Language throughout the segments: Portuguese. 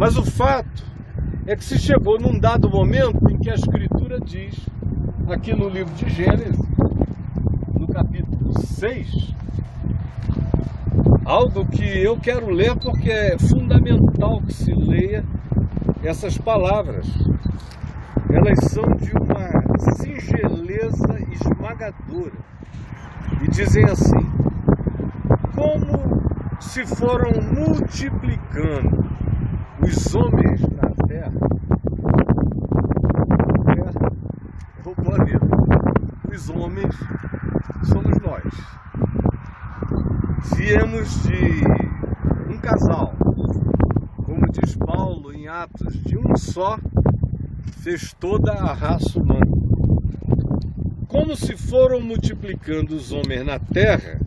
Mas o fato é que se chegou num dado momento em que a Escritura diz, aqui no livro de Gênesis, no capítulo 6, algo que eu quero ler porque é fundamental que se leia essas palavras. Elas são de uma singeleza esmagadora e dizem assim: como se foram multiplicando os homens na terra, é o planeta. Os homens somos nós. Viemos de um casal, como diz Paulo em Atos, de um só fez toda a raça humana. Como se foram multiplicando os homens na terra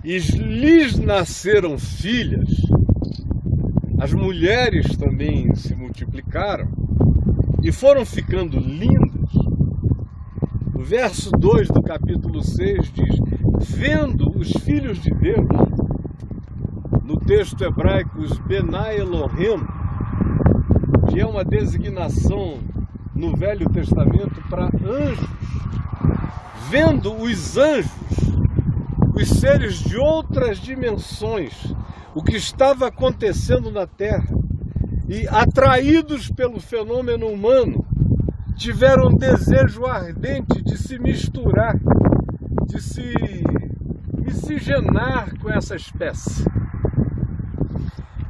e lhes nasceram filhas, as mulheres também se multiplicaram e foram ficando lindas. O verso 2 do capítulo 6 diz: vendo os filhos de Deus, no texto hebraico, os Benai Elohim, que é uma designação no Velho Testamento para anjos, vendo os anjos, os seres de outras dimensões, o que estava acontecendo na Terra, e atraídos pelo fenômeno humano, tiveram um desejo ardente de se misturar, de se miscigenar com essa espécie.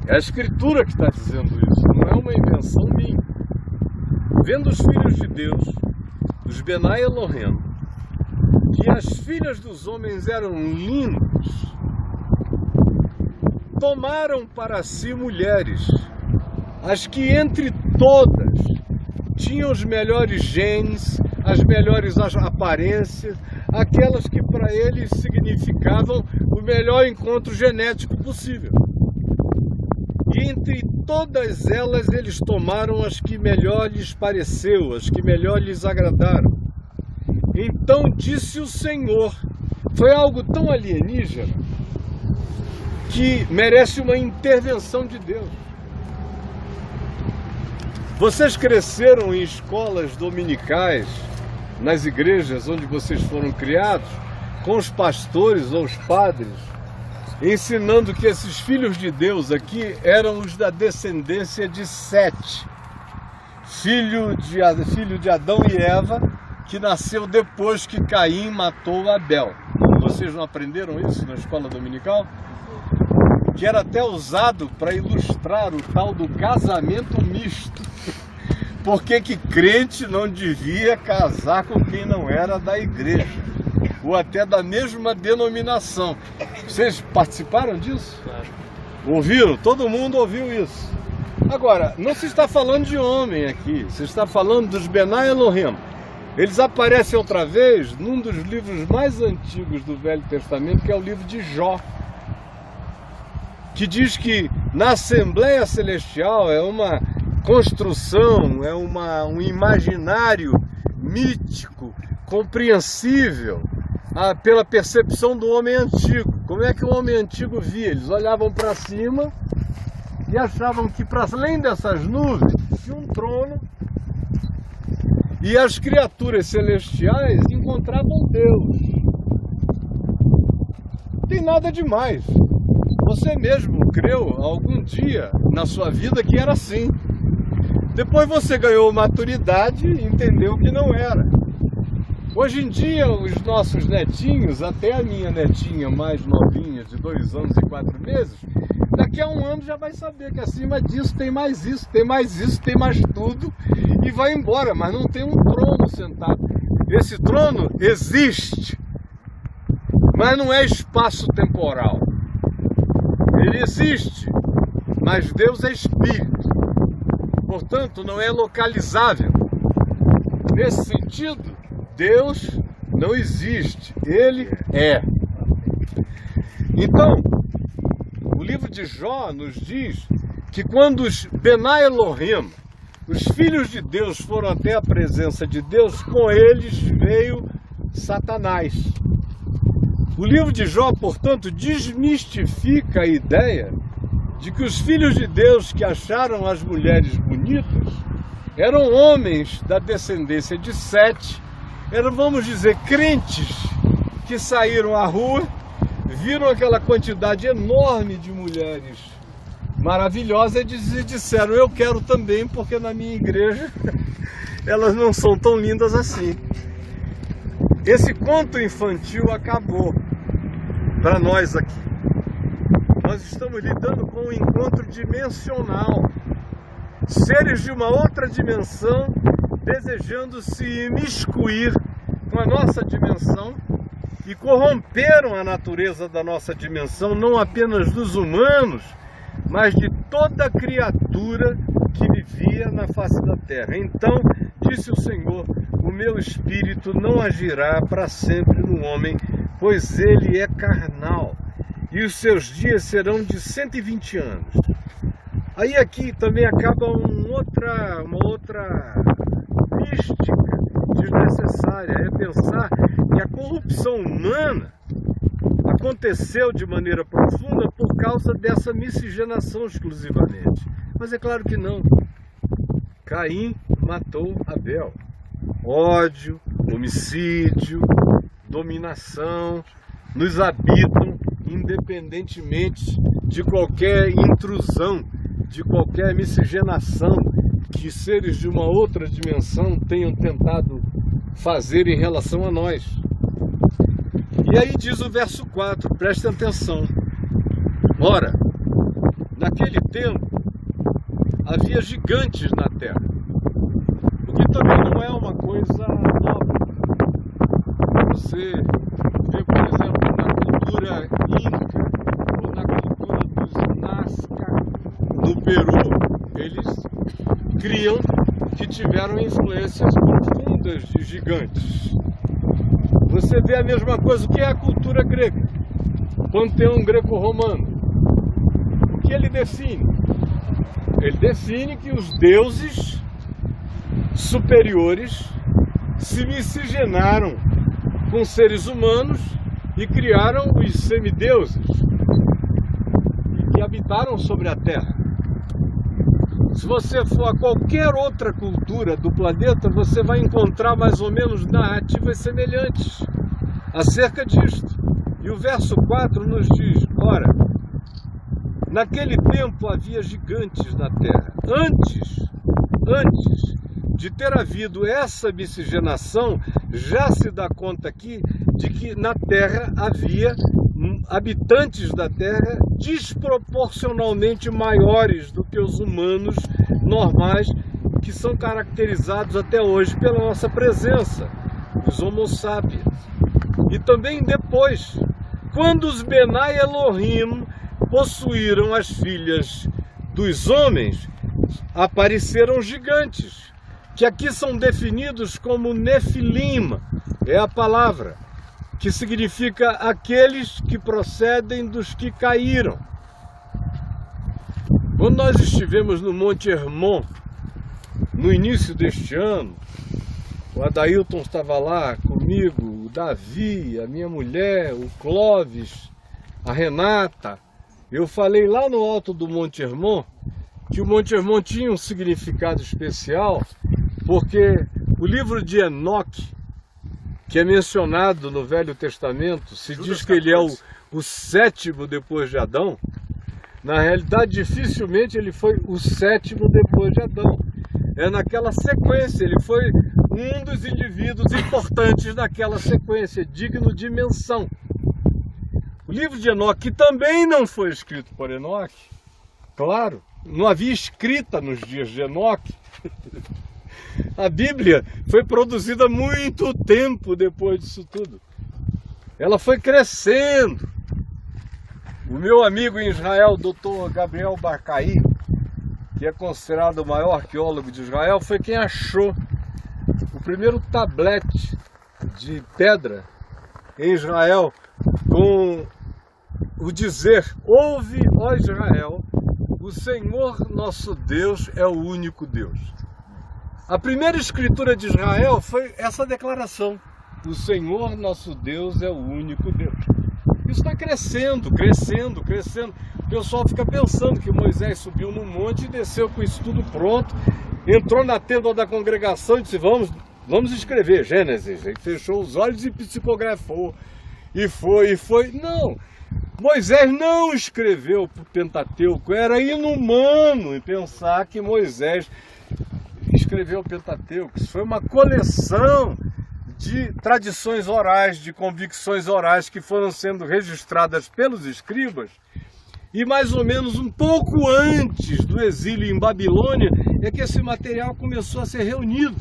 É a Escritura que está dizendo isso, não é uma invenção minha. Vendo os filhos de Deus, os Benai Elohim, que as filhas dos homens eram lindas, tomaram para si mulheres, as que entre todas tinham os melhores genes, as melhores aparências, aquelas que para eles significavam o melhor encontro genético possível. E entre todas elas eles tomaram as que melhor lhes pareceu, as que melhor lhes agradaram. Então disse o Senhor, foi algo tão alienígena que merece uma intervenção de Deus. Vocês cresceram em escolas dominicais, nas igrejas onde vocês foram criados, com os pastores ou os padres, ensinando que esses filhos de Deus aqui eram os da descendência de Sete, filho de Adão e Eva, que nasceu depois que Caim matou Abel. Vocês não aprenderam isso na escola dominical? Que era até usado para ilustrar o tal do casamento misto. Por que que crente não devia casar com quem não era da igreja? Ou até da mesma denominação. Vocês participaram disso? Ouviram? Todo mundo ouviu isso. Agora, não se está falando de homem aqui, se está falando dos Benai Elohim. Eles aparecem outra vez num dos livros mais antigos do Velho Testamento, que é o livro de Jó, que diz que na Assembleia Celestial é uma construção, é um imaginário mítico, compreensível pela percepção do homem antigo. Como é que o homem antigo via? Eles olhavam para cima e achavam que para além dessas nuvens tinha um trono e as criaturas celestiais encontravam Deus. Não tem nada demais. Você mesmo creu algum dia na sua vida que era assim. Depois você ganhou maturidade e entendeu que não era. Hoje em dia, os nossos netinhos, até a minha netinha mais novinha, de 2 anos e 4 meses, daqui a 1 ano já vai saber que acima disso tem mais isso, tem mais isso, tem mais tudo, e vai embora, mas não tem um trono sentado. Esse trono existe, mas não é espaço temporal. Ele existe, mas Deus é espírito. Portanto, não é localizável. Nesse sentido, Deus não existe, Ele é. Então, o livro de Jó nos diz que quando os Benai Elohim, os filhos de Deus, foram até a presença de Deus, com eles veio Satanás. O livro de Jó, portanto, desmistifica a ideia de que os filhos de Deus que acharam as mulheres bonitas eram homens da descendência de Sete, eram, vamos dizer, crentes que saíram à rua, viram aquela quantidade enorme de mulheres maravilhosas e disseram: eu quero também, porque na minha igreja elas não são tão lindas assim. Esse conto infantil acabou para nós aqui. Nós estamos lidando com um encontro dimensional. Seres de uma outra dimensão desejando se imiscuir com a nossa dimensão e corromperam a natureza da nossa dimensão, não apenas dos humanos, mas de toda criatura que vivia na face da terra. Então, disse o Senhor: o meu espírito não agirá para sempre no homem, pois ele é carnal, e os seus dias serão de 120 anos. Aí aqui também acaba uma outra mística desnecessária, é pensar que a corrupção humana aconteceu de maneira profunda por causa dessa miscigenação exclusivamente. Mas é claro que não. Caim matou Abel. Ódio, homicídio, dominação nos habitam independentemente de qualquer intrusão, de qualquer miscigenação que seres de uma outra dimensão tenham tentado fazer em relação a nós. E aí diz o verso 4, prestem atenção: ora, naquele tempo havia gigantes na terra, o que também não é uma coisa nova. Você vê, por exemplo, na cultura Inca ou na cultura dos Nazca no Peru, eles criam que tiveram influências profundas de gigantes. Você vê a mesma coisa. O que é a cultura grega? Panteão greco-romano. O que ele define? Ele define que os deuses superiores se miscigenaram com seres humanos e criaram os semideuses que habitaram sobre a terra. Se você for a qualquer outra cultura do planeta, você vai encontrar mais ou menos narrativas semelhantes acerca disto. E o verso 4 nos diz: ora, naquele tempo havia gigantes na terra. Antes de ter havido essa miscigenação, já se dá conta aqui de que na terra havia habitantes da terra desproporcionalmente maiores do que os humanos normais, que são caracterizados até hoje pela nossa presença, os Homo sapiens. E também depois, quando os Benai Elohim possuíram as filhas dos homens, apareceram gigantes, que aqui são definidos como Nefilim, é a palavra, que significa aqueles que procedem dos que caíram. Quando nós estivemos no Monte Hermon, no início deste ano, o Adailton estava lá comigo, o Davi, a minha mulher, o Clóvis, a Renata. Eu falei lá no alto do Monte Hermon que o Monte Hermon tinha um significado especial, porque o livro de Enoque, que é mencionado no Velho Testamento, se diz que ele é o sétimo depois de Adão. Na realidade, dificilmente ele foi o sétimo depois de Adão. É naquela sequência, ele foi um dos indivíduos importantes naquela sequência, digno de menção. O livro de Enoque, que também não foi escrito por Enoque, claro, não havia escrita nos dias de Enoque. A Bíblia foi produzida muito tempo depois disso tudo. Ela foi crescendo. O meu amigo em Israel, Dr. Gabriel Barcaí, que é considerado o maior arqueólogo de Israel, foi quem achou o primeiro tablete de pedra em Israel com o dizer: ouve, ó Israel, o Senhor nosso Deus é o único Deus. A primeira escritura de Israel foi essa declaração: o Senhor nosso Deus é o único Deus. Isso está crescendo, crescendo, crescendo. O pessoal fica pensando que Moisés subiu no monte e desceu com isso tudo pronto, entrou na tenda da congregação e disse, vamos escrever Gênesis. Ele fechou os olhos e psicografou. E foi. Não, Moisés não escreveu o Pentateuco. Era inumano em pensar que Moisés escreveu o Pentateuco. Isso foi uma coleção de tradições orais, de convicções orais que foram sendo registradas pelos escribas. E mais ou menos um pouco antes do exílio em Babilônia é que esse material começou a ser reunido.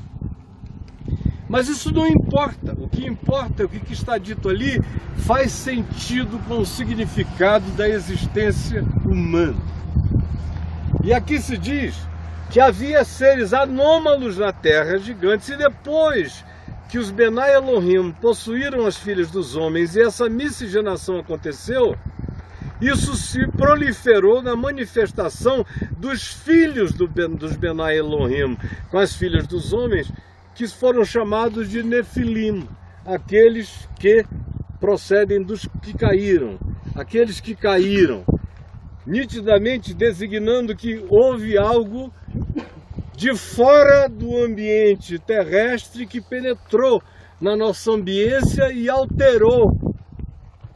Mas isso não importa. O que importa é o que está dito ali faz sentido com o significado da existência humana. E aqui se diz que havia seres anômalos na terra, gigantes, e depois que os Benai Elohim possuíram as filhas dos homens e essa miscigenação aconteceu, isso se proliferou na manifestação dos filhos dos Benai Elohim com as filhas dos homens, que foram chamados de Nefilim, aqueles que procedem dos que caíram, aqueles que caíram, nitidamente designando que houve algo de fora do ambiente terrestre que penetrou na nossa ambiência e alterou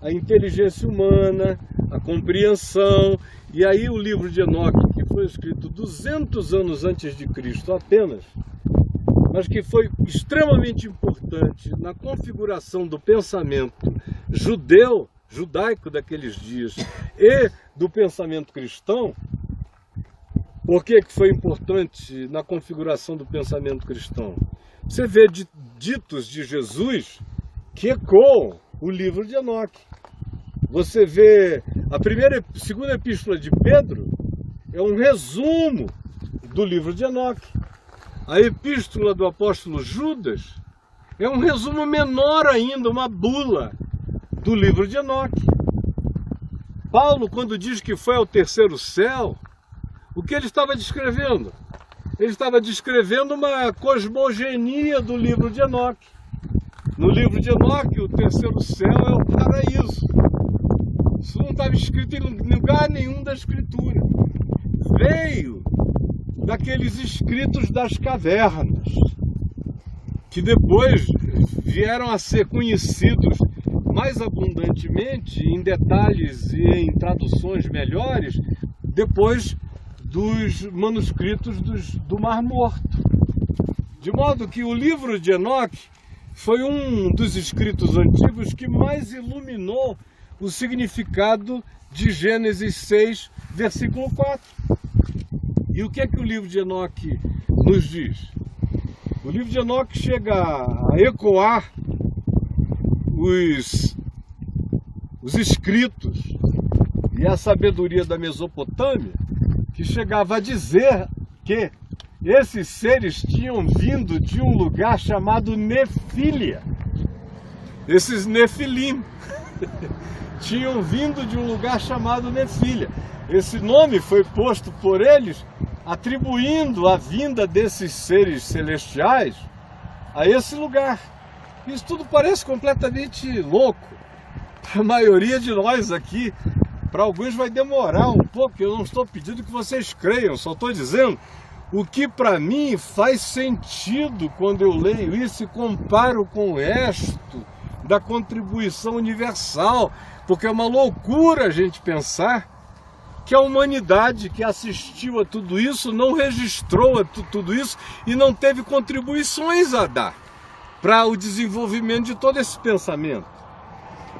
a inteligência humana, a compreensão. E aí o livro de Enoque, que foi escrito 200 anos antes de Cristo apenas, mas que foi extremamente importante na configuração do pensamento judaico daqueles dias e do pensamento cristão. Por que foi importante na configuração do pensamento cristão? Você vê ditos de Jesus que ecoam o livro de Enoque. Você vê segunda epístola de Pedro, é um resumo do livro de Enoque. A epístola do apóstolo Judas é um resumo menor ainda, uma bula do livro de Enoque. Paulo, quando diz que foi ao terceiro céu, o que ele estava descrevendo? Ele estava descrevendo uma cosmogenia do livro de Enoque. No livro de Enoque, o terceiro céu é o paraíso. Isso não estava escrito em lugar nenhum da Escritura. Veio daqueles escritos das cavernas, que depois vieram a ser conhecidos mais abundantemente, em detalhes e em traduções melhores, depois dos manuscritos do Mar Morto. De modo que o livro de Enoque foi um dos escritos antigos que mais iluminou o significado de Gênesis 6, versículo 4. E o que é que o livro de Enoque nos diz? O livro de Enoque chega a ecoar os escritos e a sabedoria da Mesopotâmia, que chegava a dizer que esses seres tinham vindo de um lugar chamado Nefília. Esses Nefilim tinham vindo de um lugar chamado Nefília. Esse nome foi posto por eles, atribuindo a vinda desses seres celestiais a esse lugar. Isso tudo parece completamente louco. Para a maioria de nós aqui, para alguns vai demorar um pouco. Eu não estou pedindo que vocês creiam, só estou dizendo o que para mim faz sentido quando eu leio isso e comparo com o resto da contribuição universal, porque é uma loucura a gente pensar que a humanidade que assistiu a tudo isso não registrou a tudo isso e não teve contribuições a dar para o desenvolvimento de todo esse pensamento.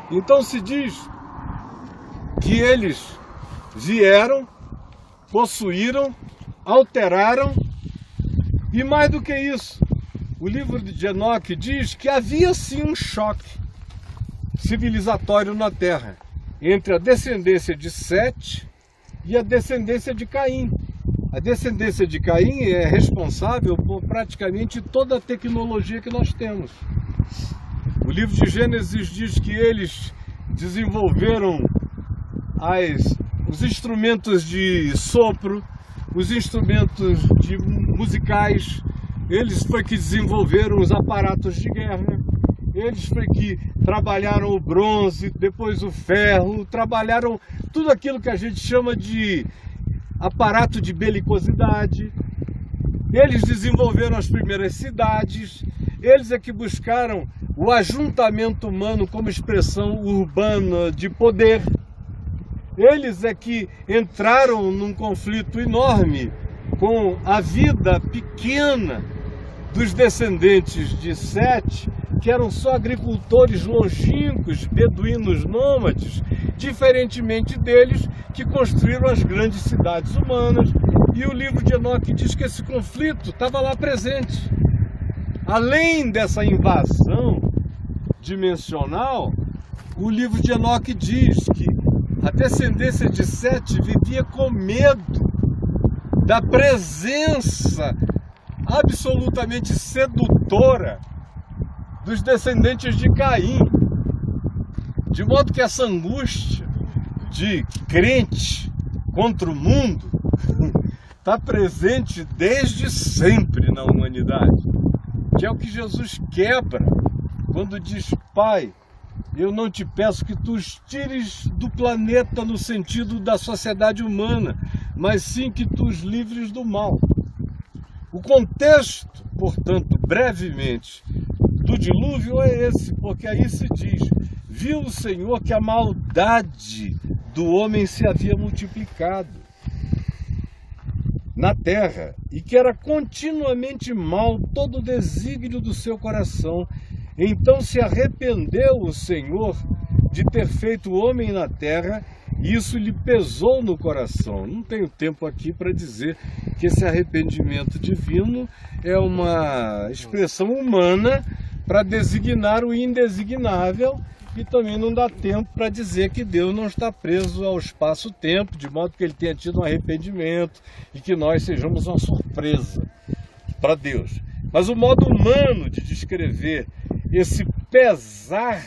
Então se diz que eles vieram, possuíram, alteraram, e mais do que isso, o livro de Enoque diz que havia sim um choque civilizatório na Terra entre a descendência de Sete e a descendência de Caim. A descendência de Caim é responsável por praticamente toda a tecnologia que nós temos. O livro de Gênesis diz que eles desenvolveram os instrumentos de sopro, os instrumentos musicais, eles foi que desenvolveram os aparatos de guerra, eles que trabalharam o bronze, depois o ferro, trabalharam tudo aquilo que a gente chama de aparato de belicosidade. Eles desenvolveram as primeiras cidades, eles é que buscaram o ajuntamento humano como expressão urbana de poder. Eles é que entraram num conflito enorme com a vida pequena dos descendentes de Sete, que eram só agricultores longínquos, beduínos nômades, diferentemente deles que construíram as grandes cidades humanas. E o livro de Enoque diz que esse conflito estava lá presente. Além dessa invasão dimensional, o livro de Enoque diz que a descendência de Sete vivia com medo da presença absolutamente sedutora dos descendentes de Caim, de modo que essa angústia de crente contra o mundo está presente desde sempre na humanidade, que é o que Jesus quebra quando diz: Pai, eu não te peço que tu os tires do planeta no sentido da sociedade humana, mas sim que tu os livres do mal. O contexto, portanto, brevemente, do dilúvio é esse, porque aí se diz: viu o Senhor que a maldade do homem se havia multiplicado na terra, e que era continuamente mal todo o desígnio do seu coração. Então se arrependeu o Senhor de ter feito o homem na terra, e isso lhe pesou no coração. Não tenho tempo aqui para dizer que esse arrependimento divino é uma expressão humana para designar o indesignável, e também não dá tempo para dizer que Deus não está preso ao espaço-tempo, de modo que ele tenha tido um arrependimento e que nós sejamos uma surpresa para Deus. Mas o modo humano de descrever esse pesar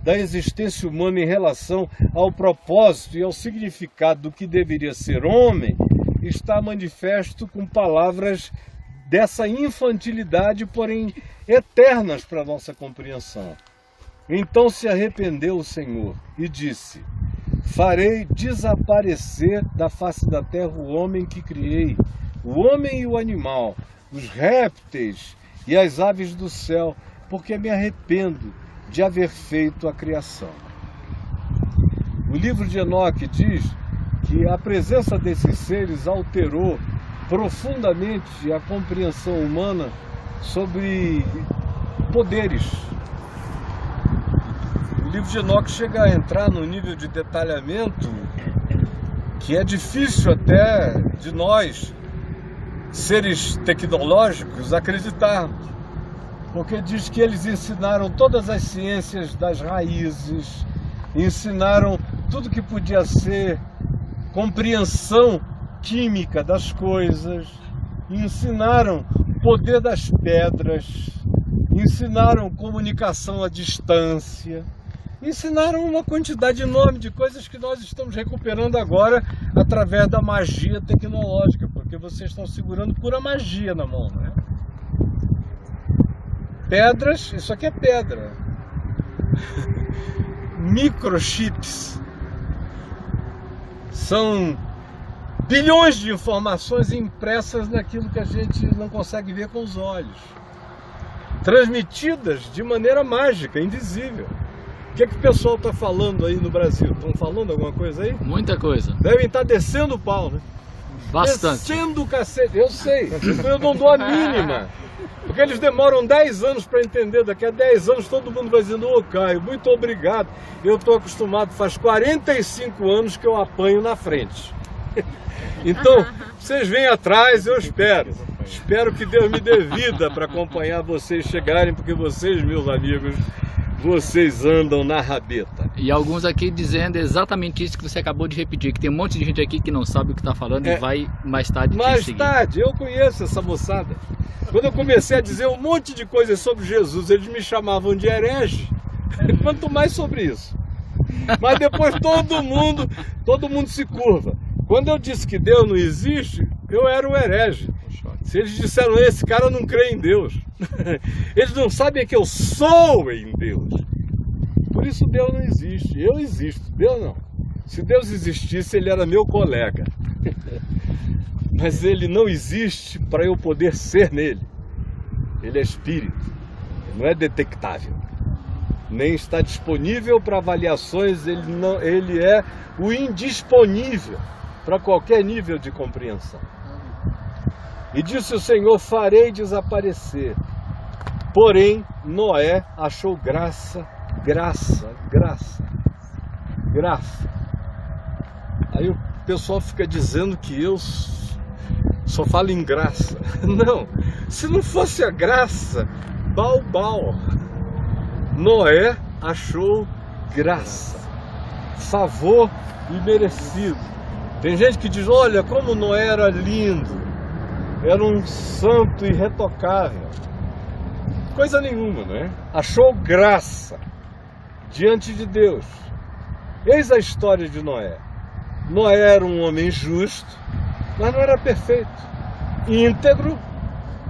da existência humana em relação ao propósito e ao significado do que deveria ser homem está manifesto com palavras dessa infantilidade, porém eternas para a nossa compreensão. Então se arrependeu o Senhor e disse: farei desaparecer da face da terra o homem que criei, o homem e o animal, os répteis e as aves do céu, porque me arrependo de haver feito a criação. O livro de Enoque diz que a presença desses seres alterou profundamente a compreensão humana sobre poderes. O livro de Enoque chega a entrar num nível de detalhamento que é difícil até de nós, seres tecnológicos, acreditarmos. Porque diz que eles ensinaram todas as ciências das raízes, ensinaram tudo que podia ser compreensão química das coisas, ensinaram o poder das pedras, ensinaram comunicação à distância, ensinaram uma quantidade enorme de coisas que nós estamos recuperando agora através da magia tecnológica, porque vocês estão segurando pura magia na mão, né? Pedras, isso aqui é pedra. Microchips. São bilhões de informações impressas naquilo que a gente não consegue ver com os olhos, transmitidas de maneira mágica, invisível. O que é que o pessoal está falando aí no Brasil? Estão falando alguma coisa aí? Muita coisa. Devem estar descendo o pau, né? Bastante. Descendo o cacete, eu sei, eu não dou a mínima. Porque eles demoram 10 anos para entender. Daqui a 10 anos todo mundo vai dizendo: ô Caio, muito obrigado. Eu estou acostumado, faz 45 anos que eu apanho na frente. Então, vocês vêm atrás, eu espero. Espero que Deus me dê vida para acompanhar vocês chegarem, porque vocês, meus amigos, vocês andam na rabeta. E alguns aqui dizendo exatamente isso que você acabou de repetir, que tem um monte de gente aqui que não sabe o que está falando e vai mais tarde te seguir. Mais tarde, eu conheço essa moçada. Quando eu comecei a dizer um monte de coisas sobre Jesus, eles me chamavam de herege. Quanto mais sobre isso. Mas depois todo mundo se curva. Quando eu disse que Deus não existe, eu era o herege. Se eles disseram, esse cara não crê em Deus. Eles não sabem que eu sou em Deus. Por isso Deus não existe. Eu existo, Deus não. Se Deus existisse, ele era meu colega. Mas ele não existe para eu poder ser nele. Ele é espírito, ele não é detectável. Nem está disponível para avaliações, ele é o indisponível para qualquer nível de compreensão. E disse o Senhor, farei desaparecer. Porém, Noé achou graça. Aí o pessoal fica dizendo que eu só falo em graça. Não, se não fosse a graça, bau. Noé achou graça, favor imerecido. Tem gente que diz, olha como Noé era lindo, era um santo irretocável. Coisa nenhuma, não é? Achou graça diante de Deus. Eis a história de Noé. Noé era um homem justo, mas não era perfeito. Íntegro,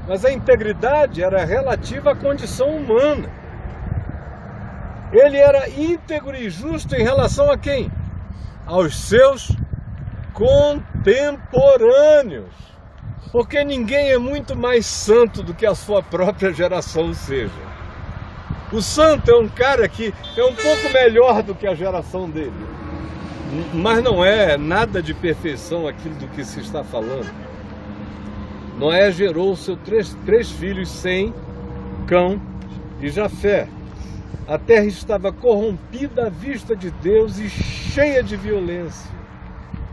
mas a integridade era relativa à condição humana. Ele era íntegro e justo em relação a quem? Aos seus contemporâneos. Porque ninguém é muito mais santo do que a sua própria geração seja. O santo é um cara que é um pouco melhor do que a geração dele. Mas não é nada de perfeição aquilo do que se está falando. Noé gerou seus três filhos, Sem, Cão e Jafé. A terra estava corrompida à vista de Deus e cheia de violência.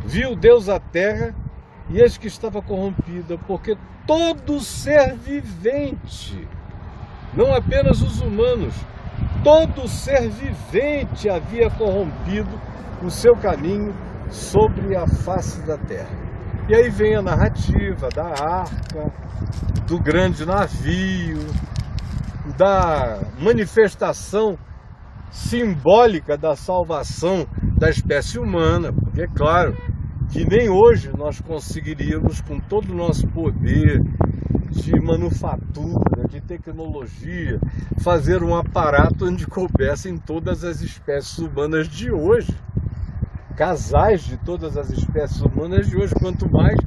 Viu Deus a terra e eis que estava corrompida, porque todo ser vivente, não apenas os humanos, todo ser vivente havia corrompido o seu caminho sobre a face da terra. E aí vem a narrativa da arca, do grande navio, da manifestação simbólica da salvação da espécie humana, porque é claro que nem hoje nós conseguiríamos, com todo o nosso poder de manufatura, de tecnologia, fazer um aparato onde coubessem todas as espécies humanas de hoje, casais de todas as espécies humanas de hoje, quanto mais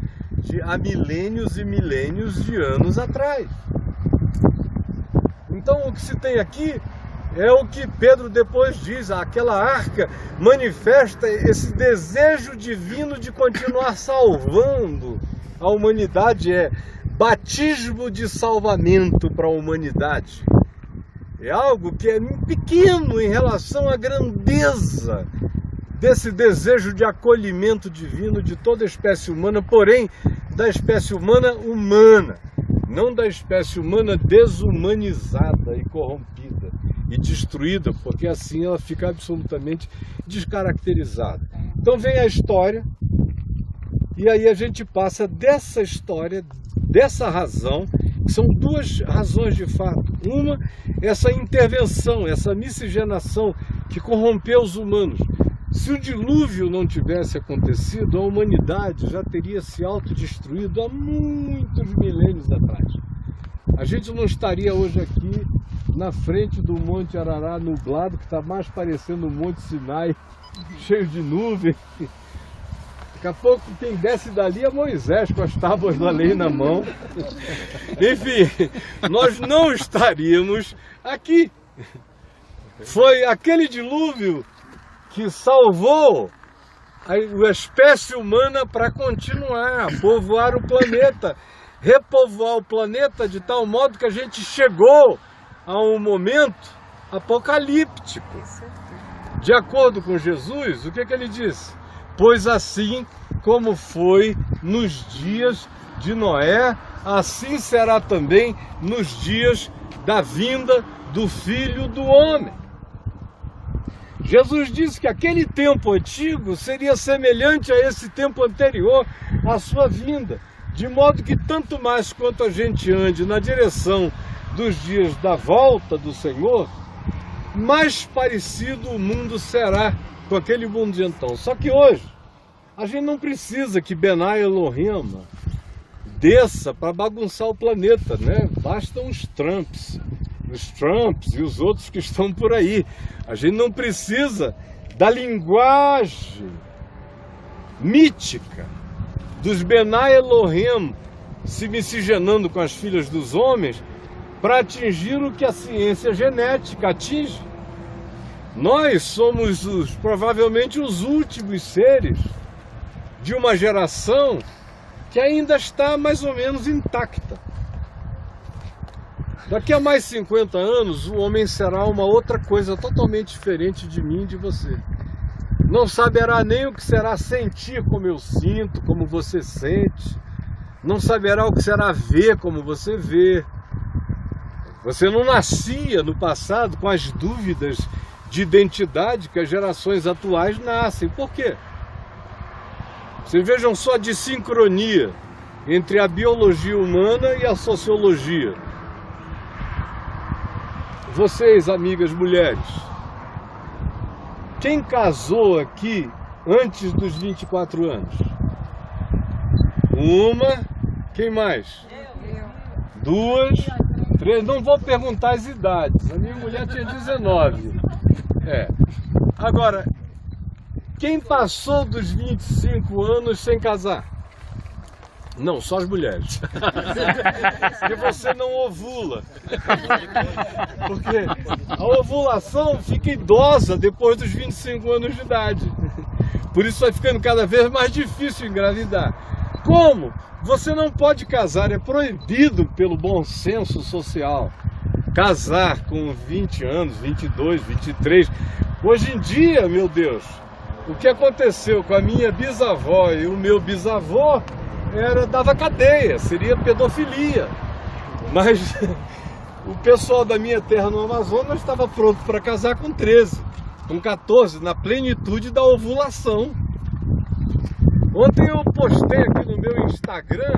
há milênios e milênios de anos atrás. Então o que se tem aqui é o que Pedro depois diz, aquela arca manifesta esse desejo divino de continuar salvando a humanidade, é batismo de salvamento para a humanidade. É algo que é pequeno em relação à grandeza desse desejo de acolhimento divino de toda a espécie humana, porém da espécie humana humana, não da espécie humana desumanizada e corrompida e destruída, porque assim ela fica absolutamente descaracterizada. Então vem a história, e aí a gente passa dessa história, dessa razão, que são duas razões de fato. Uma, essa intervenção, essa miscigenação que corrompeu os humanos. Se o dilúvio não tivesse acontecido, a humanidade já teria se autodestruído há muitos milênios atrás. A gente não estaria hoje aqui na frente do Monte Arará nublado, que está mais parecendo o Monte Sinai, cheio de nuvem. Daqui a pouco quem desce dali é Moisés com as tábuas da lei na mão. Enfim, nós não estaríamos aqui. Foi aquele dilúvio que salvou a espécie humana para continuar, povoar o planeta, repovoar o planeta de tal modo que a gente chegou a um momento apocalíptico. De acordo com Jesus, o que ele disse? Pois assim como foi nos dias de Noé, assim será também nos dias da vinda do Filho do Homem. Jesus disse que aquele tempo antigo seria semelhante a esse tempo anterior à sua vinda, de modo que tanto mais quanto a gente ande na direção dos dias da volta do Senhor, mais parecido o mundo será com aquele mundo de então. Só que hoje, a gente não precisa que Benai Elohim desça para bagunçar o planeta, né? Bastam os Trumps e os outros que estão por aí. A gente não precisa da linguagem mítica dos Benai Elohim se miscigenando com as filhas dos homens para atingir o que a ciência genética atinge. Nós somos provavelmente os últimos seres de uma geração que ainda está mais ou menos intacta. Daqui a mais 50 anos, o homem será uma outra coisa totalmente diferente de mim e de você. Não saberá nem o que será sentir como eu sinto, como você sente. Não saberá o que será ver como você vê. Você não nascia no passado com as dúvidas de identidade que as gerações atuais nascem. Por quê? Vocês vejam só a dissincronia entre a biologia humana e a sociologia. Vocês, amigas mulheres, quem casou aqui antes dos 24 anos? Uma, quem mais? Eu. Duas, três, não vou perguntar as idades, a minha mulher tinha 19. Agora, quem passou dos 25 anos sem casar? Não, só as mulheres. Porque você não ovula. Porque a ovulação fica idosa depois dos 25 anos de idade. Por isso vai ficando cada vez mais difícil engravidar. Como? Você não pode casar, é proibido pelo bom senso social. Casar com 20 anos, 22, 23. Hoje em dia, meu Deus, o que aconteceu com a minha bisavó e o meu bisavô dava cadeia, seria pedofilia. Mas o pessoal da minha terra no Amazonas estava pronto para casar com 13, com 14, na plenitude da ovulação. Ontem eu postei aqui no meu Instagram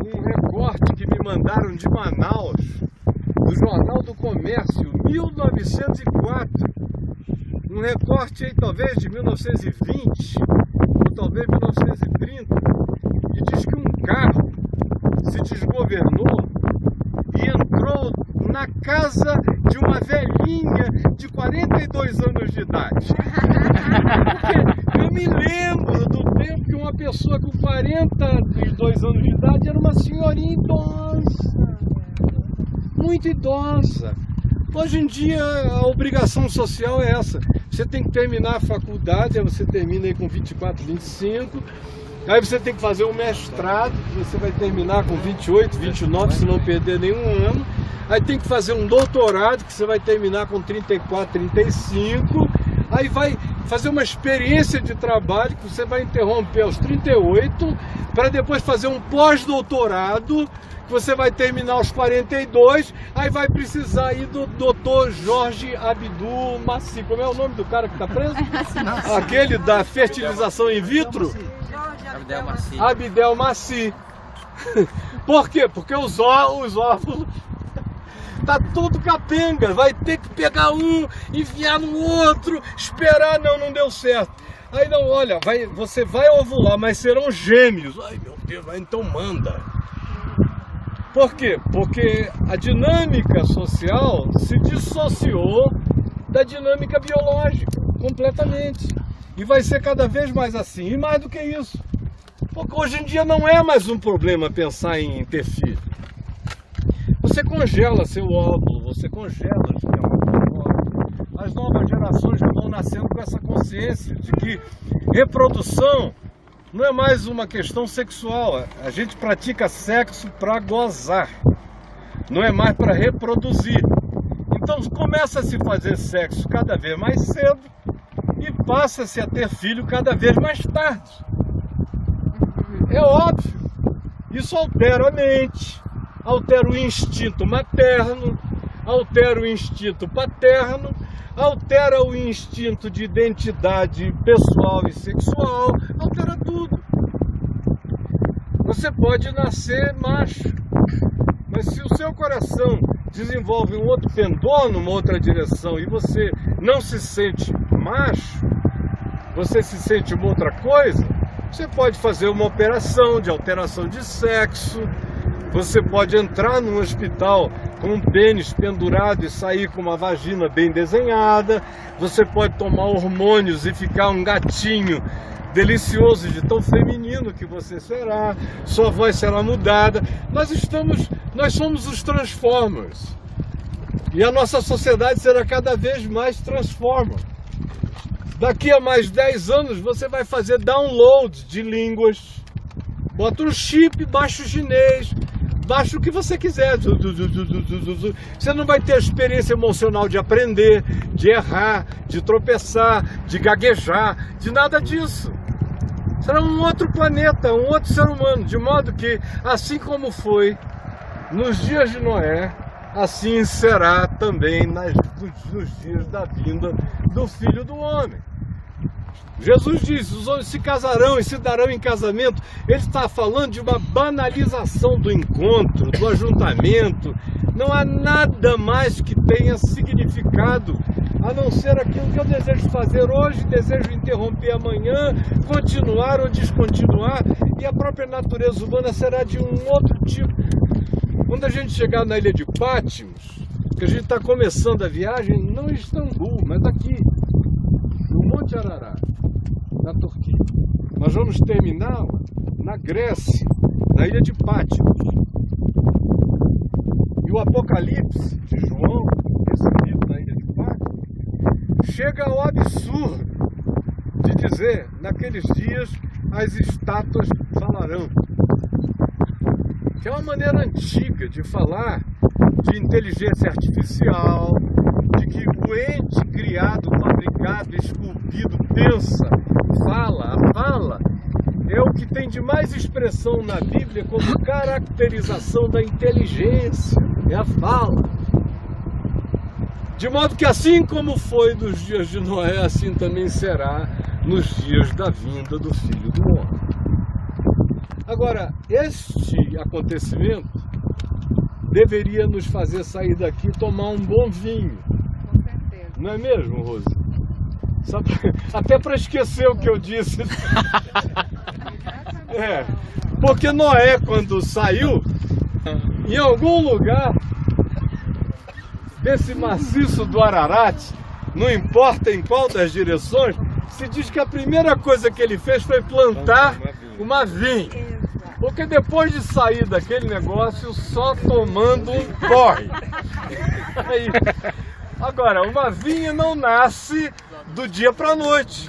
um recorte que me mandaram de Manaus, do Jornal do Comércio, 1904. Um recorte aí talvez de 1920, ou talvez 1930, que diz que um carro se desgovernou e entrou na casa de uma velhinha de 42 anos de idade. Porque eu me lembro do tempo que uma pessoa com 42 anos de idade era uma senhorinha idosa, muito idosa. Hoje em dia a obrigação social é essa. Você tem que terminar a faculdade, aí você termina aí com 24, 25. Aí você tem que fazer um mestrado, que você vai terminar com 28, 29, se não perder nenhum ano. Aí tem que fazer um doutorado, que você vai terminar com 34, 35. Aí vai fazer uma experiência de trabalho, que você vai interromper aos 38, para depois fazer um pós-doutorado, que você vai terminar aos 42. Aí vai precisar aí do Dr. Jorge Abdul Maci. Como é o nome do cara que está preso? Aquele da fertilização in vitro? Abdel Maci. Por quê? Porque os óvulos tá tudo capenga, vai ter que pegar um, enfiar no outro, esperar, não deu certo. Aí não, olha, você vai ovular, mas serão gêmeos. Ai meu Deus, então manda. Por quê? Porque a dinâmica social se dissociou da dinâmica biológica, completamente. E vai ser cada vez mais assim, e mais do que isso. Porque hoje em dia não é mais um problema pensar em ter filho. Você congela seu óvulo, você congela os óvulos. As novas gerações que vão nascendo com essa consciência de que reprodução não é mais uma questão sexual. A gente pratica sexo para gozar, não é mais para reproduzir. Então começa a se fazer sexo cada vez mais cedo e passa-se a ter filho cada vez mais tarde. É óbvio, isso altera a mente, altera o instinto materno, altera o instinto paterno, altera o instinto de identidade pessoal e sexual, altera tudo. Você pode nascer macho, mas se o seu coração desenvolve um outro pendor numa outra direção e você não se sente macho, você se sente uma outra coisa, Você pode fazer uma operação de alteração de sexo, você pode entrar num hospital com um pênis pendurado e sair com uma vagina bem desenhada, você pode tomar hormônios e ficar um gatinho delicioso de tão feminino que você será, sua voz será mudada. Nós somos os Transformers. E a nossa sociedade será cada vez mais Transformer. Daqui a mais 10 anos você vai fazer download de línguas, bota um chip, baixa o chinês, baixa o que você quiser. Você não vai ter a experiência emocional de aprender, de errar, de tropeçar, de gaguejar, de nada disso. Será um outro planeta, um outro ser humano, de modo que, assim como foi nos dias de Noé, assim será também nos dias da vinda do Filho do Homem. Jesus diz, os homens se casarão e se darão em casamento. Ele está falando de uma banalização do encontro, do ajuntamento. Não há nada mais que tenha significado, a não ser aquilo que eu desejo fazer hoje, desejo interromper amanhã, continuar ou descontinuar, e a própria natureza humana será de um outro tipo. Quando a gente chegar na ilha de Patmos, que a gente está começando a viagem, não em Istambul, mas aqui, no Monte Ararat, na Turquia. Nós vamos terminar na Grécia, na ilha de Patmos. E o Apocalipse de João, recebido na ilha de Patmos, chega ao absurdo de dizer, naqueles dias as estátuas falarão. Que é uma maneira antiga de falar de inteligência artificial, de que o ente criado, fabricado, esculpido, pensa, fala. A fala é o que tem de mais expressão na Bíblia como caracterização da inteligência, é a fala. De modo que assim como foi nos dias de Noé, assim também será nos dias da vinda do Filho do Homem. Agora, este acontecimento deveria nos fazer sair daqui e tomar um bom vinho. Com certeza. Não é mesmo, Rose? Até para esquecer o que eu disse. Porque Noé, quando saiu, em algum lugar desse maciço do Ararat, não importa em qual das direções, se diz que a primeira coisa que ele fez foi plantar uma vinha. Porque depois de sair daquele negócio, só tomando um porre. Aí, agora, uma vinha não nasce do dia para a noite.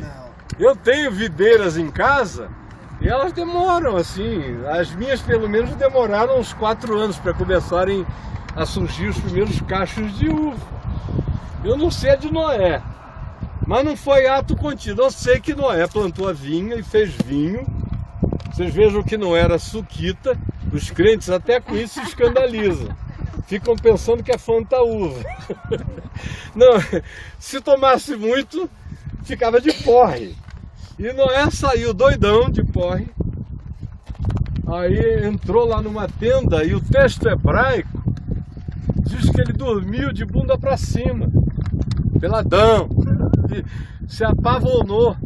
Eu tenho videiras em casa e elas demoram assim. As minhas, pelo menos, demoraram uns 4 anos para começarem a surgir os primeiros cachos de uva. Eu não sei a de Noé, mas não foi ato contínuo. Eu sei que Noé plantou a vinha e fez vinho. Vocês vejam que não era suquita, os crentes até com isso se escandalizam. Ficam pensando que é fantaúva. Não, se tomasse muito, ficava de porre. E Noé saiu doidão de porre. Aí entrou lá numa tenda e o texto hebraico diz que ele dormiu de bunda para cima, peladão, e se apavonou.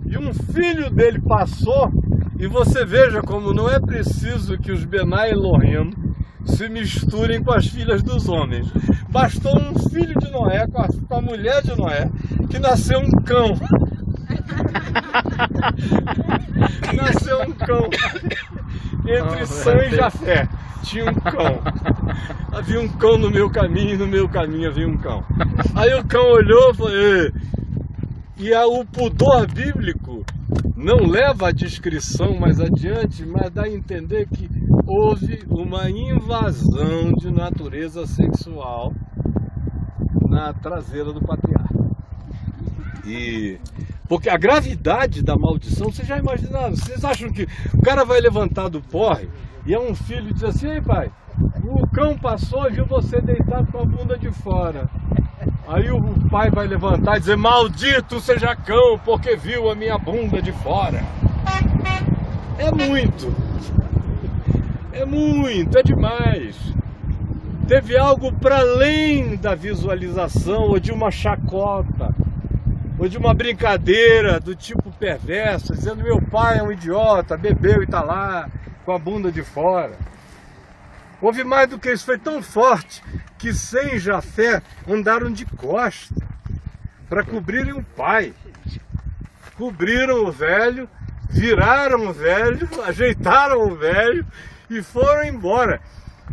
E um filho dele passou. E você veja como não é preciso que os Benai Elohim se misturem com as filhas dos homens. Bastou um filho de Noé com a mulher de Noé, que nasceu um cão. Nasceu um cão. Entre Sam e Jafé tinha um cão. Havia um cão no meu caminho, e no meu caminho havia um cão. Aí o cão olhou e falou... E o pudor bíblico não leva a descrição mais adiante, mas dá a entender que houve uma invasão de natureza sexual na traseira do patriarca. Porque a gravidade da maldição, vocês já imaginaram? Vocês acham que o cara vai levantar do porre e é um filho e diz assim: ei pai, o cão passou e viu você deitado com a bunda de fora. Aí o pai vai levantar e dizer: maldito seja cão, porque viu a minha bunda de fora. É muito. É demais. Teve algo para além da visualização ou de uma chacota. ou de uma brincadeira do tipo perverso, dizendo meu pai é um idiota, bebeu e está lá com a bunda de fora. Houve mais do que isso, foi tão forte que Sem e Jafé andaram de costa para cobrirem o pai. Cobriram o velho, viraram o velho, ajeitaram o velho e foram embora.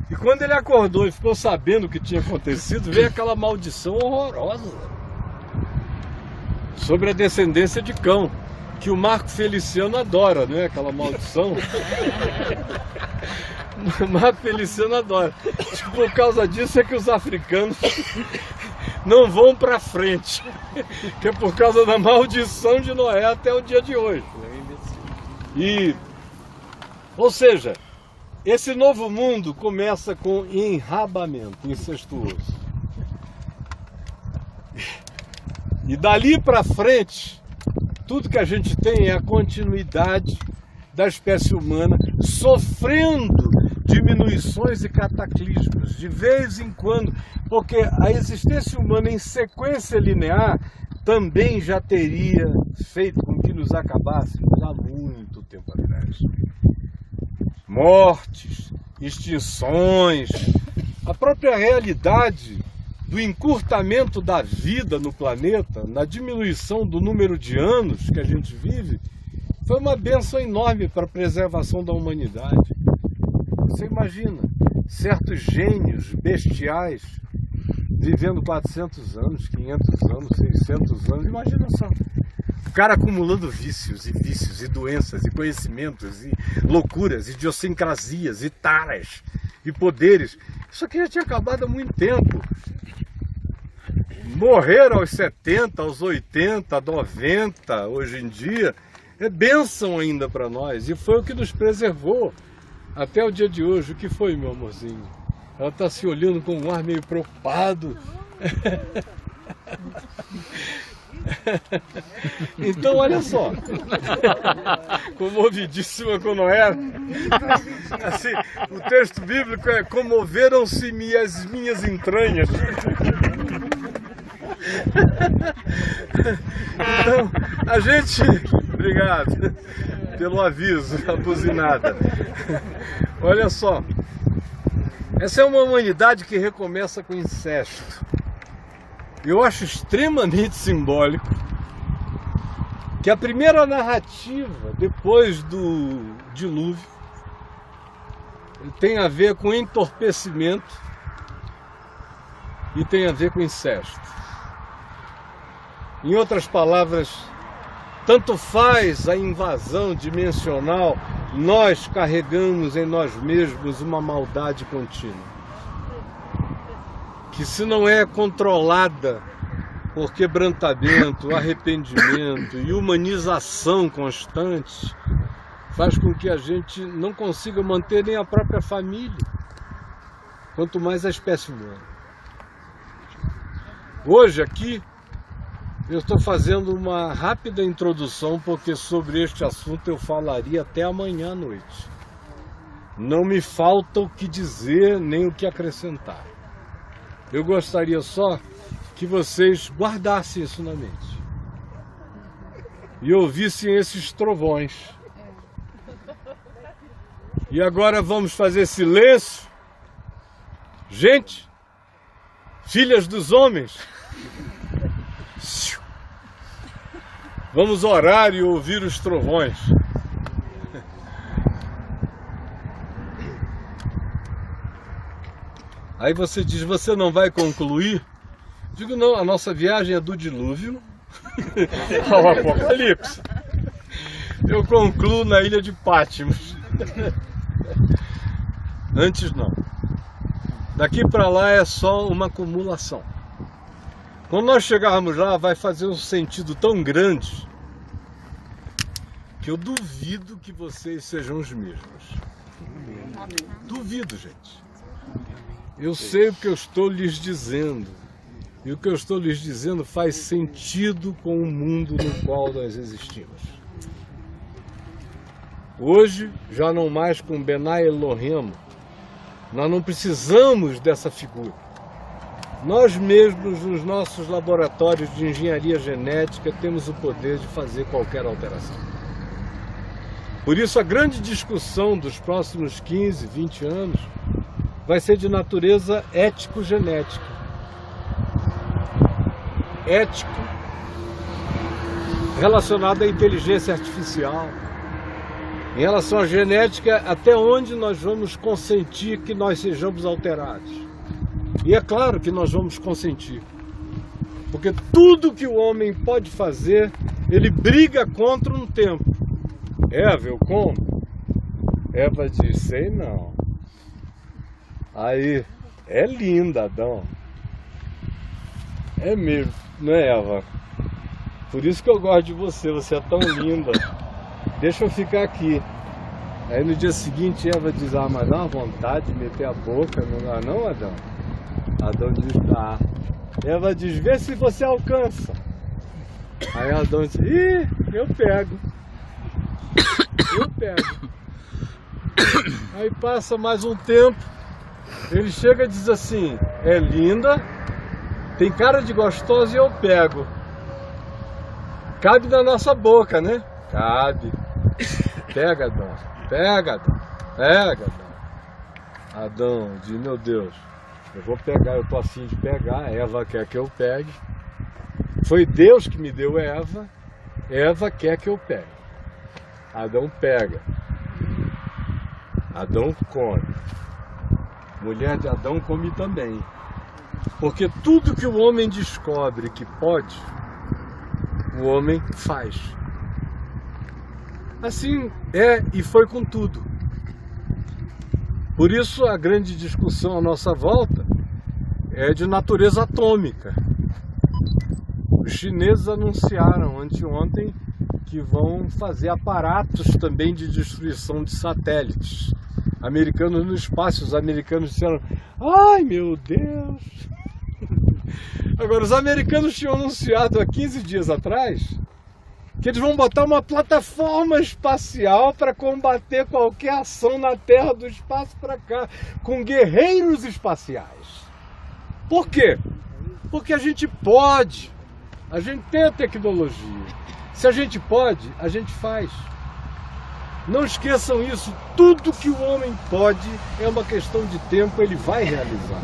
E quando ele acordou e ficou sabendo o que tinha acontecido, veio aquela maldição horrorosa sobre a descendência de Cão, que o Marco Feliciano adora, né? Aquela maldição. O Marco Feliciano adora. Acho que por causa disso é que os africanos não vão para frente, que é por causa da maldição de Noé até o dia de hoje. Ou seja, esse novo mundo começa com enrabamento incestuoso. E dali para frente, tudo que a gente tem é a continuidade da espécie humana sofrendo diminuições e cataclismos, de vez em quando, porque a existência humana em sequência linear também já teria feito com que nos acabássemos há muito tempo atrás. Mortes, extinções, a própria realidade do encurtamento da vida no planeta, na diminuição do número de anos que a gente vive, foi uma bênção enorme para a preservação da humanidade. Você imagina, certos gênios bestiais vivendo 400 anos, 500 anos, 600 anos, imagina só. O cara acumulando vícios, e doenças, e conhecimentos, e loucuras, e idiosincrasias, e taras, e poderes. Isso aqui já tinha acabado há muito tempo. Morrer aos 70, aos 80, 90, hoje em dia, é bênção ainda para nós. E foi o que nos preservou até o dia de hoje. O que foi, meu amorzinho? Ela está se olhando com um ar meio preocupado. Então, olha só. Comovidíssima com Noé. Assim, o texto bíblico é: comoveram-se-me as minhas entranhas. Então, a gente... Obrigado pelo aviso, a buzinada. Olha só. Essa é uma humanidade que recomeça com incesto. Eu acho extremamente simbólico que a primeira narrativa, depois do dilúvio, tem a ver com entorpecimento e tem a ver com incesto. Em outras palavras, tanto faz a invasão dimensional, nós carregamos em nós mesmos uma maldade contínua, que se não é controlada por quebrantamento, arrependimento e humanização constante, faz com que a gente não consiga manter nem a própria família, quanto mais a espécie humana. Hoje aqui, eu estou fazendo uma rápida introdução, porque sobre este assunto eu falaria até amanhã à noite. Não me falta o que dizer, nem o que acrescentar. Eu gostaria só que vocês guardassem isso na mente e ouvissem esses trovões. E agora vamos fazer silêncio. Gente, filhas dos homens, vamos orar e ouvir os trovões. Aí você diz: você não vai concluir? Digo: não, a nossa viagem é do dilúvio ao Apocalipse. Eu concluo na ilha de Patmos. Antes não. Daqui para lá é só uma acumulação. Quando nós chegarmos lá, vai fazer um sentido tão grande que eu duvido que vocês sejam os mesmos. Duvido, gente. Eu sei o que eu estou lhes dizendo. E o que eu estou lhes dizendo faz sentido com o mundo no qual nós existimos. Hoje, já não mais com Benai Elohim, nós não precisamos dessa figura. Nós mesmos, nos nossos laboratórios de engenharia genética, temos o poder de fazer qualquer alteração. Por isso, a grande discussão dos próximos 15, 20 anos vai ser de natureza ético-genética. Ético relacionado à inteligência artificial. Em relação à genética, até onde nós vamos consentir que nós sejamos alterados? E é claro que nós vamos consentir. Porque tudo que o homem pode fazer, ele briga contra um tempo. Eva, eu como? Eva diz, sei não. Aí, é linda, Adão. É mesmo, não é, Eva? Por isso que eu gosto de você, você é tão linda. Deixa eu ficar aqui. Aí no dia seguinte Eva diz, ah, mas dá uma vontade de meter a boca, não dá não, Adão? Adão diz, tá. Eva diz, vê se você alcança. Aí Adão diz, ih, eu pego. Eu pego. Aí passa mais um tempo, ele chega e diz assim, é linda, tem cara de gostosa e eu pego. Cabe na nossa boca, né? Cabe. Pega, Adão. Pega, Adão. Pega, Adão. Adão diz, meu Deus, eu vou pegar, eu tô afim de pegar, Eva quer que eu pegue. Foi Deus que me deu Eva, Eva quer que eu pegue. Adão pega. Adão come. Mulher de Adão come também. Porque tudo que o homem descobre que pode, o homem faz. Assim é e foi com tudo. Por isso a grande discussão à nossa volta é de natureza atômica. Os chineses anunciaram anteontem que vão fazer aparatos também de destruição de satélites. Americanos no espaço, os americanos disseram, ai meu Deus! Agora, os americanos tinham anunciado há 15 dias atrás que eles vão botar uma plataforma espacial para combater qualquer ação na Terra do espaço para cá, com guerreiros espaciais. Por quê? Porque a gente pode, a gente tem a tecnologia. Se a gente pode, a gente faz. Não esqueçam isso, tudo que o homem pode é uma questão de tempo, ele vai realizar.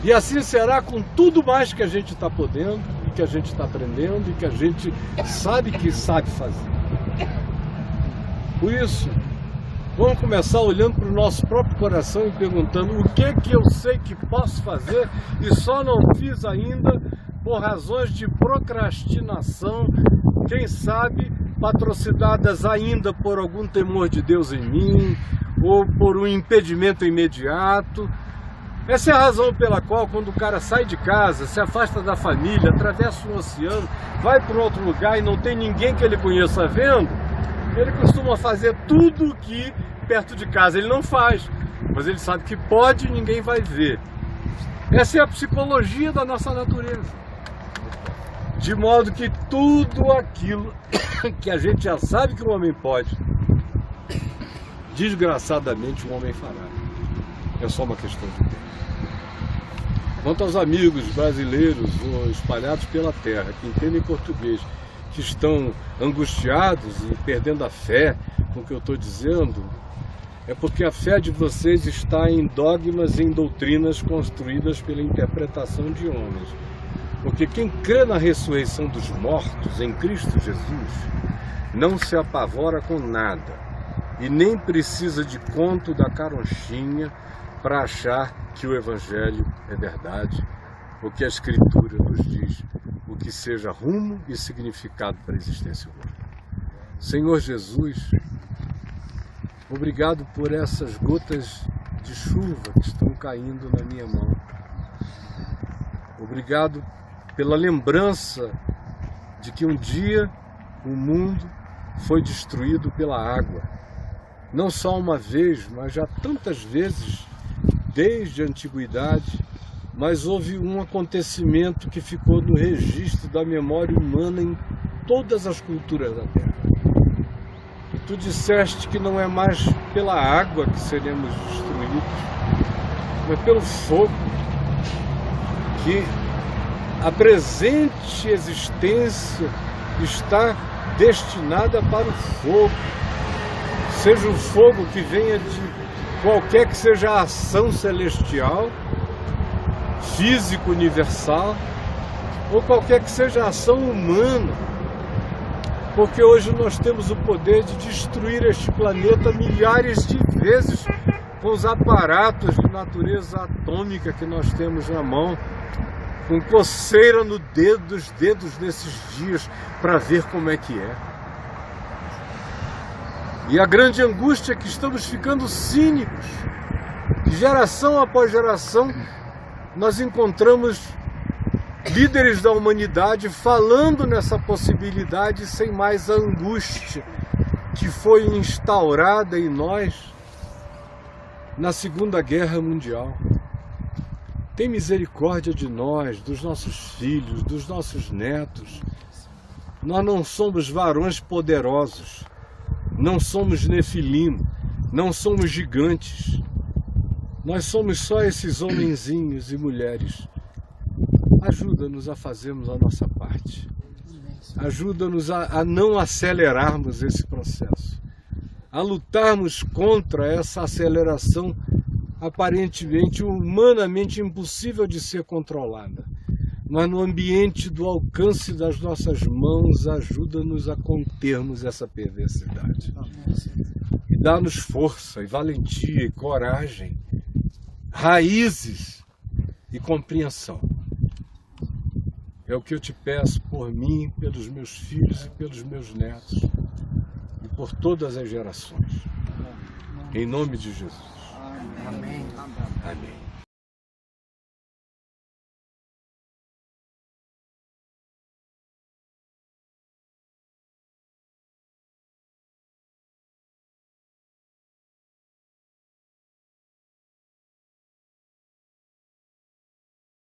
E assim será com tudo mais que a gente está podendo, e que a gente está aprendendo, e que a gente sabe que sabe fazer. Por isso, vamos começar olhando para o nosso próprio coração e perguntando o que eu sei que posso fazer e só não fiz ainda por razões de procrastinação, quem sabe patrocinadas ainda por algum temor de Deus em mim, ou por um impedimento imediato. Essa é a razão pela qual, quando o cara sai de casa, se afasta da família, atravessa um oceano, vai para outro lugar e não tem ninguém que ele conheça vendo, ele costuma fazer tudo que perto de casa ele não faz, mas ele sabe que pode e ninguém vai ver. Essa é a psicologia da nossa natureza. De modo que tudo aquilo que a gente já sabe que o homem pode, desgraçadamente o homem fará. É só uma questão de tempo. Quanto aos amigos brasileiros espalhados pela terra, que entendem português, que estão angustiados e perdendo a fé com o que eu estou dizendo, é porque a fé de vocês está em dogmas e em doutrinas construídas pela interpretação de homens. Porque quem crê na ressurreição dos mortos em Cristo Jesus não se apavora com nada e nem precisa de conto da caronchinha para achar que o Evangelho é verdade, ou que a Escritura nos diz o que seja rumo e significado para a existência humana. Senhor Jesus, obrigado por essas gotas de chuva que estão caindo na minha mão. Obrigado pela lembrança de que um dia o mundo foi destruído pela água. Não só uma vez, mas já tantas vezes, desde a antiguidade, mas houve um acontecimento que ficou no registro da memória humana em todas as culturas da Terra. E tu disseste que não é mais pela água que seremos destruídos, é pelo fogo que a presente existência está destinada para o fogo. Seja o fogo que venha de qualquer que seja a ação celestial, físico universal, ou qualquer que seja a ação humana. Porque hoje nós temos o poder de destruir este planeta milhares de vezes com os aparatos de natureza atômica que nós temos na mão, com coceira no dedo dos dedos nesses dias para ver como é que é. E a grande angústia é que estamos ficando cínicos. Geração após geração, nós encontramos líderes da humanidade falando nessa possibilidade sem mais a angústia que foi instaurada em nós na Segunda Guerra Mundial. Tem misericórdia de nós, dos nossos filhos, dos nossos netos. Nós não somos varões poderosos, não somos nefilim, não somos gigantes. Nós somos só esses homenzinhos e mulheres. Ajuda-nos a fazermos a nossa parte. Ajuda-nos a não acelerarmos esse processo, a lutarmos contra essa aceleração aparentemente, humanamente impossível de ser controlada. Mas no ambiente do alcance das nossas mãos, ajuda-nos a contermos essa perversidade. E dá-nos força, e valentia, e coragem, raízes e compreensão. É o que eu te peço por mim, pelos meus filhos e pelos meus netos, e por todas as gerações. Em nome de Jesus. Amém. Amém.